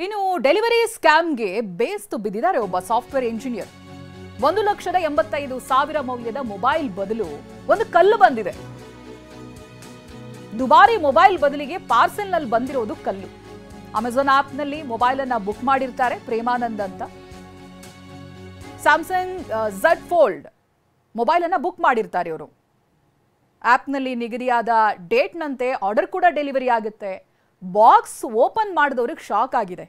ಇನ್ನು ಡೆಲಿವರಿ ಸ್ಕ್ಯಾಮ್ಗೆ ಬೇಸ್ತು ಬಿದ್ದಿದ್ದಾರೆ ಒಬ್ಬ ಸಾಫ್ಟ್ವೇರ್ ಇಂಜಿನಿಯರ್. 1,85,000 ಮೌಲ್ಯದ ಮೊಬೈಲ್ ಬದಲು ಒಂದು ಕಲ್ಲು ಬಂದಿದೆ. ದುಬಾರಿ ಮೊಬೈಲ್ ಬದಲಿಗೆ ಪಾರ್ಸೆಲ್ ನಲ್ಲಿ ಬಂದಿರೋದು ಕಲ್ಲು. ಅಮೆಜಾನ್ ಆಪ್ ನಲ್ಲಿ ಮೊಬೈಲ್ ಅನ್ನ ಬುಕ್ ಮಾಡಿರ್ತಾರೆ ಪ್ರೇಮಾನಂದ್ ಅಂತ. ಸ್ಯಾಮ್ಸಂಗ್ Z Fold ಮೊಬೈಲ್ ಅನ್ನ ಬುಕ್ ಮಾಡಿರ್ತಾರೆ ಇವರು. ಆಪ್ ನಲ್ಲಿ ನಿಗದಿಯಾದ ಡೇಟ್ ನಂತೆ ಆರ್ಡರ್ ಕೂಡ ಡೆಲಿವರಿ ಆಗುತ್ತೆ. ಬಾಕ್ಸ್ ಓಪನ್ ಮಾಡಿದವ್ರಿಗೆ ಶಾಕ್ ಆಗಿದೆ.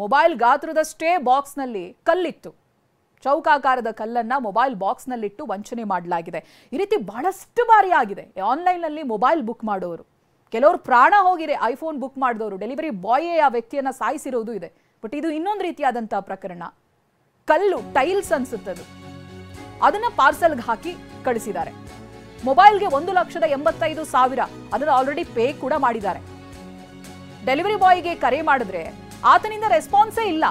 ಮೊಬೈಲ್ ಗಾತ್ರದಷ್ಟೇ ಬಾಕ್ಸ್ ನಲ್ಲಿ ಕಲ್ಲಿತ್ತು. ಚೌಕಾಕಾರದ ಕಲ್ಲನ್ನ ಮೊಬೈಲ್ ಬಾಕ್ಸ್ ನಲ್ಲಿಟ್ಟು ವಂಚನೆ ಮಾಡಲಾಗಿದೆ. ಈ ರೀತಿ ಬಹಳಷ್ಟು ಬಾರಿ ಆಗಿದೆ ಆನ್ಲೈನ್ ನಲ್ಲಿ ಮೊಬೈಲ್ ಬುಕ್ ಮಾಡೋರು. ಕೆಲವರು ಪ್ರಾಣ ಹೋಗಿದೆ ಐಫೋನ್ ಬುಕ್ ಮಾಡಿದವರು. ಡೆಲಿವರಿ ಬಾಯೇ ಆ ವ್ಯಕ್ತಿಯನ್ನ ಸಾಯಿಸಿರೋದು ಇದೆ. ಬಟ್ ಇದು ಇನ್ನೊಂದು ರೀತಿಯಾದಂತಹ ಪ್ರಕರಣ. ಕಲ್ಲು ಟೈಲ್ಸ್ ಅನ್ಸುತ್ತದು, ಅದನ್ನ ಪಾರ್ಸಲ್ಗೆ ಹಾಕಿ ಕಳಿಸಿದ್ದಾರೆ. ಮೊಬೈಲ್ಗೆ 1,85,000 ಅದನ್ನು ಆಲ್ರೆಡಿ ಪೇ ಕೂಡ ಮಾಡಿದ್ದಾರೆ. ಡೆಲಿವರಿ ಬಾಯ್ಗೆ ಕರೆ ಮಾಡಿದ್ರೆ ಆತನಿಂದ ರೆಸ್ಪಾನ್ಸೇ ಇಲ್ಲ.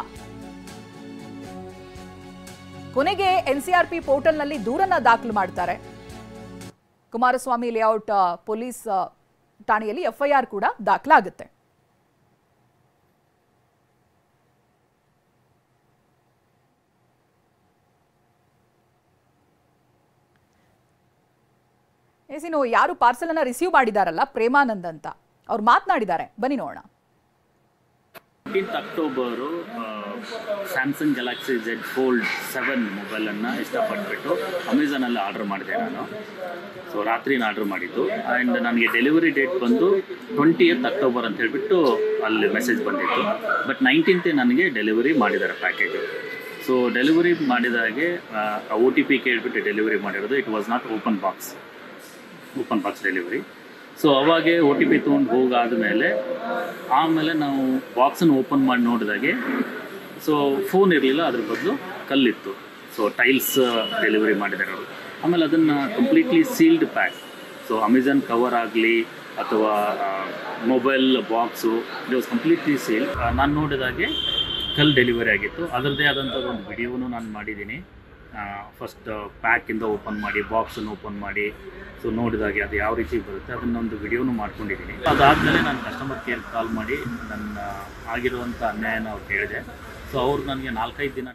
ಕೊನೆಗೆ NCRP ಪೋರ್ಟಲ್ ನಲ್ಲಿ ದೂರನ್ನ ದಾಖಲು ಮಾಡ್ತಾರೆ. ಕುಮಾರಸ್ವಾಮಿ ಲೇಔಟ್ ಪೊಲೀಸ್ ಠಾಣೆಯಲ್ಲಿ FIR ಕೂಡ ದಾಖಲಾಗುತ್ತೆ. ಯಾರು ಪಾರ್ಸಲ್ ಅನ್ನ ರಿಸೀವ್ ಮಾಡಿದಾರಲ್ಲ ಪ್ರೇಮಾನಂದ್ ಅಂತ, ಅವ್ರು ಮಾತನಾಡಿದ್ದಾರೆ, ಬನ್ನಿ ನೋಡೋಣ. 15th October Samsung Galaxy Z Fold 7 ಮೊಬೈಲನ್ನು ಇಷ್ಟಪಟ್ಬಿಟ್ಟು ಅಮೆಝಾನಲ್ಲಿ ಆರ್ಡರ್ ಮಾಡಿದೆ ನಾನು. ಸೊ ರಾತ್ರಿನ ಆರ್ಡರ್ ಮಾಡಿದ್ದು. ಆ್ಯಂಡ್ ನನಗೆ ಡೆಲಿವರಿ ಡೇಟ್ ಬಂದು 20th ಅಕ್ಟೋಬರ್ ಅಂತ ಹೇಳಿಬಿಟ್ಟು ಅಲ್ಲಿ ಮೆಸೇಜ್ ಬಂದಿತ್ತು. ಬಟ್ 19th ನನಗೆ ಡೆಲಿವರಿ ಮಾಡಿದ್ದಾರೆ ಪ್ಯಾಕೇಜು. ಸೊ ಡೆಲಿವರಿ ಮಾಡಿದಾಗೆ OTP ಕೇಳಿಬಿಟ್ಟು ಡೆಲಿವರಿ ಮಾಡಿರೋದು. It was not open box delivery. So ಅವಾಗೆ OTP ತೊಗೊಂಡು ಹೋಗಾದ್ಮೇಲೆ ಆಮೇಲೆ ನಾವು ಬಾಕ್ಸನ್ನು ಓಪನ್ ಮಾಡಿ ನೋಡಿದಾಗೆ ಸೊ ಫೋನ್ ಇರಲಿಲ್ಲ, ಅದ್ರ ಬದಲು ಕಲ್ಲಿತ್ತು. ಸೊ ಟೈಲ್ಸ್ ಡೆಲಿವರಿ ಮಾಡಿದ್ದಾರೆ ಅವರು. ಆಮೇಲೆ ಅದನ್ನು completely sealed pack. So Amazon cover ಆಗಲಿ ಅಥವಾ mobile box it was completely seal. ನಾನು ನೋಡಿದಾಗೆ ಕಲ್ಲು ಡೆಲಿವರಿ ಆಗಿತ್ತು. ಅದರದ್ದೇ ಆದಂಥದ್ದು ಒಂದು ವಿಡಿಯೋನು ನಾನು ಮಾಡಿದ್ದೀನಿ. ಫಸ್ಟ್ ಪ್ಯಾಕಿಂದ ಓಪನ್ ಮಾಡಿ ಬಾಕ್ಸನ್ನು ಓಪನ್ ಮಾಡಿ ಸೊ ನೋಡಿದಾಗೆ ಅದು ಯಾವ ರೀತಿ ಬರುತ್ತೆ ಅದನ್ನೊಂದು ವಿಡಿಯೋನು ಮಾಡ್ಕೊಂಡಿದ್ದೀನಿ. ಅದಾದಮೇಲೆ ನಾನು ಕಸ್ಟಮರ್ ಕೇರ್ ಕಾಲ್ ಮಾಡಿ ನನ್ನ ಆಗಿರುವಂಥ ಅನ್ಯಾಯನ ಅವ್ರು ಹೇಳಿದೆ. ಸೊ ಅವ್ರು ನನಗೆ 4-5 ದಿನ